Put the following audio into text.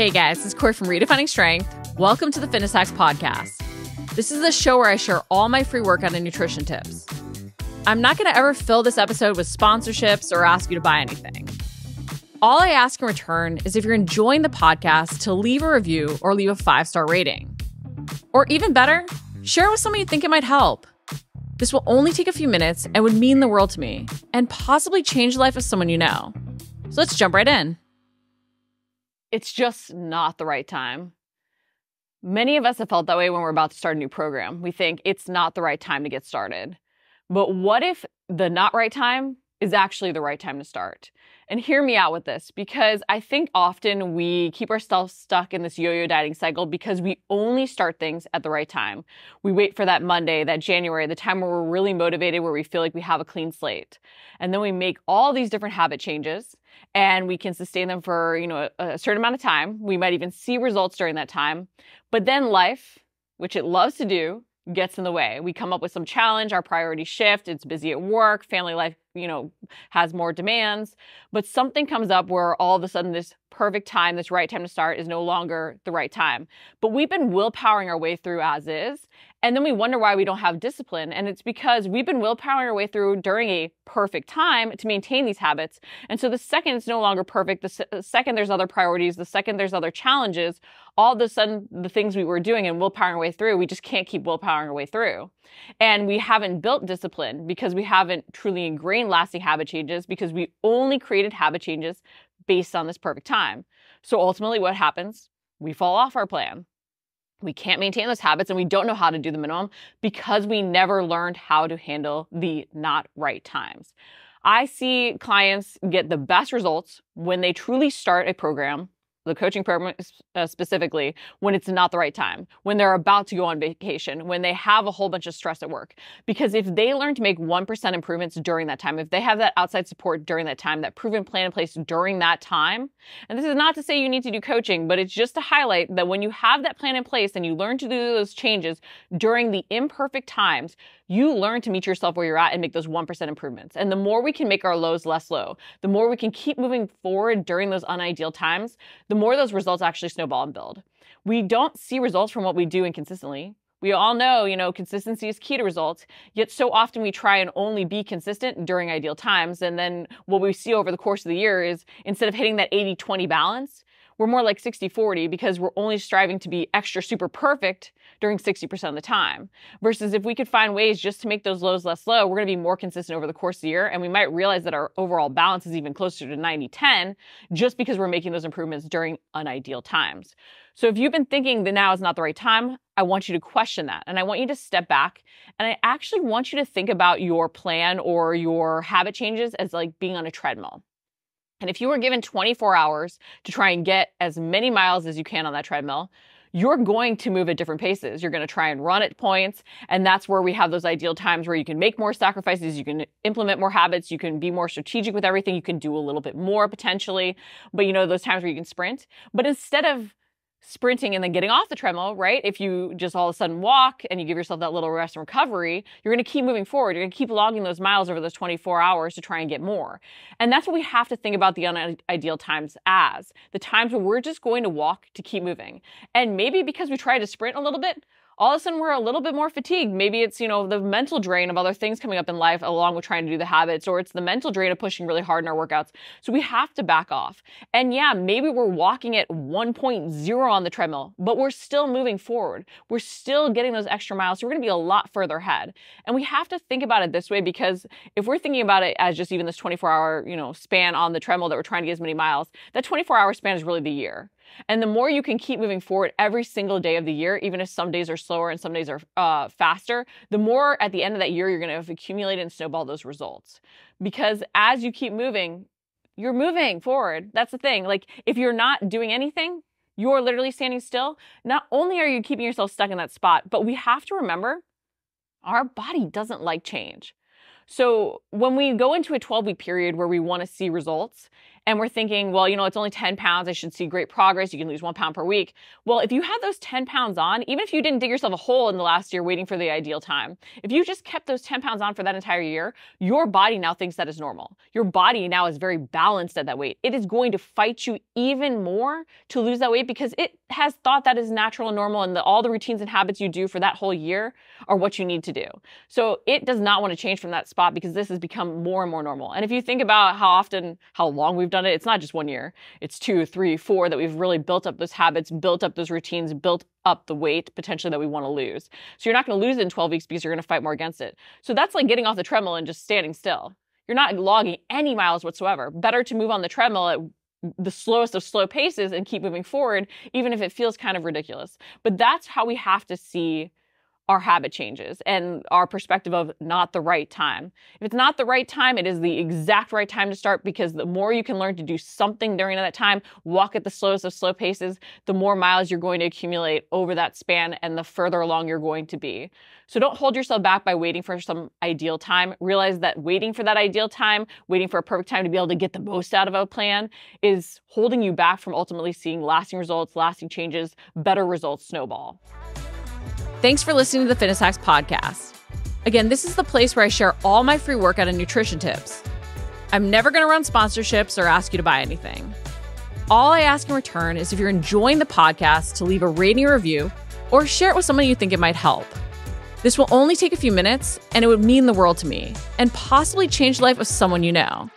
Hey guys, this is Corey from Redefining Strength. Welcome to the Fitness Hacks Podcast. This is the show where I share all my free workout and nutrition tips. I'm not going to ever fill this episode with sponsorships or ask you to buy anything. All I ask in return is if you're enjoying the podcast to leave a review or leave a 5-star rating. Or even better, share it with someone you think it might help. This will only take a few minutes and would mean the world to me and possibly change the life of someone you know. So let's jump right in. It's just not the right time. Many of us have felt that way when we're about to start a new program. We think it's not the right time to get started. But what if the not right time is actually the right time to start? And hear me out with this, because I think often we keep ourselves stuck in this yo-yo dieting cycle because we only start things at the right time. We wait for that Monday, that January, the time where we're really motivated, where we feel like we have a clean slate. And then we make all these different habit changes and we can sustain them for, a certain amount of time. We might even see results during that time. But then life, which it loves to do, gets in the way. We come up with some challenge, our priorities shift, it's busy at work, family life, has more demands, but something comes up where all of a sudden this perfect time, this right time to start is no longer the right time. But we've been willpowering our way through as is, and then we wonder why we don't have discipline. And it's because we've been willpowering our way through during a perfect time to maintain these habits. And so the second it's no longer perfect, the second there's other priorities, the second there's other challenges, all of a sudden the things we were doing and willpowering our way through, we just can't keep willpowering our way through. And we haven't built discipline because we haven't truly ingrained lasting habit changes, because we only created habit changes based on this perfect time. So ultimately what happens? We fall off our plan. We can't maintain those habits and we don't know how to do the minimum because we never learned how to handle the not right times. I see clients get the best results when they truly start a program, the coaching program specifically, when it's not the right time, when they're about to go on vacation, when they have a whole bunch of stress at work. Because if they learn to make 1% improvements during that time, if they have that outside support during that time, that proven plan in place during that time, and this is not to say you need to do coaching, but it's just to highlight that when you have that plan in place and you learn to do those changes during the imperfect times, you learn to meet yourself where you're at and make those 1% improvements. And the more we can make our lows less low, the more we can keep moving forward during those unideal times, the more those results actually snowball and build. We don't see results from what we do inconsistently. We all know, consistency is key to results, yet so often we try and only be consistent during ideal times. And then what we see over the course of the year is instead of hitting that 80-20 balance, we're more like 60-40 because we're only striving to be extra super perfect during 60% of the time. Versus if we could find ways just to make those lows less low, we're going to be more consistent over the course of the year. And we might realize that our overall balance is even closer to 90-10 just because we're making those improvements during unideal times. So if you've been thinking that now is not the right time, I want you to question that. And I want you to step back. And I actually want you to think about your plan or your habit changes as like being on a treadmill. And if you were given 24 hours to try and get as many miles as you can on that treadmill, you're going to move at different paces. You're going to try and run at points. And that's where we have those ideal times where you can make more sacrifices, you can implement more habits, you can be more strategic with everything, you can do a little bit more potentially. But those times where you can sprint. But instead of sprinting and then getting off the treadmill, right? If you just all of a sudden walk and you give yourself that little rest and recovery, you're going to keep moving forward. You're going to keep logging those miles over those 24 hours to try and get more. And that's what we have to think about the unideal times as. The times where we're just going to walk to keep moving. And maybe because we try to sprint a little bit, all of a sudden we're a little bit more fatigued. Maybe it's, the mental drain of other things coming up in life along with trying to do the habits, or it's the mental drain of pushing really hard in our workouts. So we have to back off. And yeah, maybe we're walking at 1.0 on the treadmill, but we're still moving forward. We're still getting those extra miles. So we're going to be a lot further ahead. And we have to think about it this way, because if we're thinking about it as just even this 24-hour, span on the treadmill that we're trying to get as many miles, that 24-hour span is really the year. And the more you can keep moving forward every single day of the year, even if some days are slower and some days are faster, the more at the end of that year, you're going to have accumulated and snowball those results. Because as you keep moving, you're moving forward. That's the thing. Like if you're not doing anything, you're literally standing still. Not only are you keeping yourself stuck in that spot, but we have to remember our body doesn't like change. So when we go into a 12-week period where we want to see results, and we're thinking, well, it's only 10 pounds. I should see great progress. You can lose 1 pound per week. Well, if you had those 10 pounds on, even if you didn't dig yourself a hole in the last year waiting for the ideal time, if you just kept those 10 pounds on for that entire year, your body now thinks that is normal. Your body now is very balanced at that weight. It is going to fight you even more to lose that weight because it has thought that is natural and normal, and all the routines and habits you do for that whole year are what you need to do. So it does not want to change from that spot because this has become more and more normal. And if you think about how long we've done it, it's not just 1 year. It's 2, 3, 4 that we've really built up those habits, built up those routines, built up the weight potentially that we want to lose. So you're not going to lose it in 12 weeks because you're going to fight more against it. So that's like getting off the treadmill and just standing still. You're not logging any miles whatsoever. Better to move on the treadmill at the slowest of slow paces and keep moving forward, even if it feels kind of ridiculous. But that's how we have to see our habit changes and our perspective of not the right time. If it's not the right time, it is the exact right time to start, because the more you can learn to do something during that time, walk at the slowest of slow paces, the more miles you're going to accumulate over that span and the further along you're going to be. So don't hold yourself back by waiting for some ideal time. Realize that waiting for that ideal time, waiting for a perfect time to be able to get the most out of a plan, is holding you back from ultimately seeing lasting results, lasting changes, better results snowball. Thanks for listening to the Fitness Hacks podcast. Again, this is the place where I share all my free workout and nutrition tips. I'm never going to run sponsorships or ask you to buy anything. All I ask in return is if you're enjoying the podcast to leave a rating or review or share it with someone you think it might help. This will only take a few minutes, and it would mean the world to me and possibly change the life of someone you know.